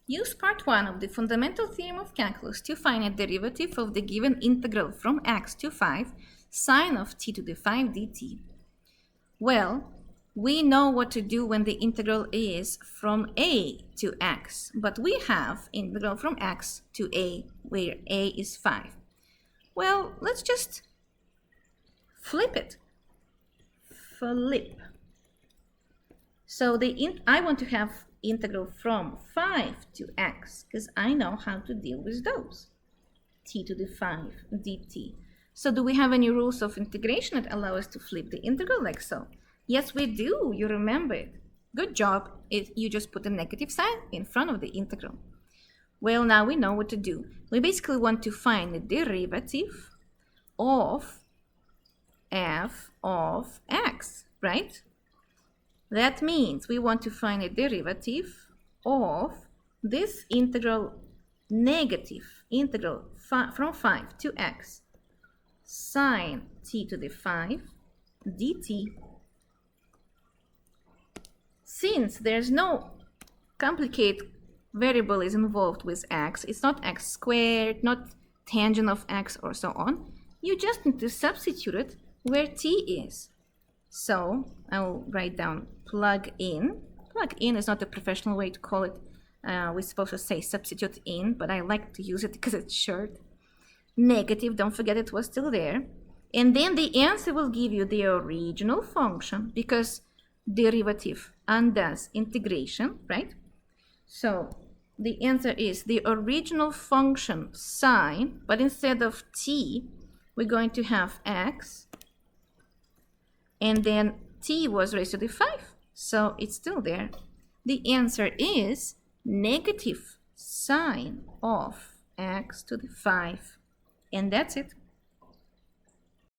Use part 1 of the fundamental theorem of calculus to find a derivative of the given integral from x to 5 sine of t to the 5 dt. Well, we know what to do when the integral is from a to x, but we have integral from x to a where a is 5. Well, let's just flip it. Flip. So I want to have integral from 5 to x because I know how to deal with those. T to the 5 dt. So do we have any rules of integration that allow us to flip the integral like so? Yes, we do. You remember it. Good job. You just put a negative sign in front of the integral. Well, now we know what to do. We basically want to find the derivative of f of x, right? That means we want to find a derivative of this integral negative integral from 5 to x sine t to the 5 dt. Since there's no complicated variable is involved with x, it's not x squared, not tangent of x or so on, you just need to substitute it where t is. So I'll write down plug in. Plug in is not a professional way to call it. We're supposed to say substitute in, but I like to use it because it's short. Negative, don't forget it was still there. And then the answer will give you the original function because derivative undoes integration, right? So the answer is the original function sine, but instead of t, we're going to have x, and then t was raised to the 5, so it's still there. The answer is negative sine of x to the 5, and that's it.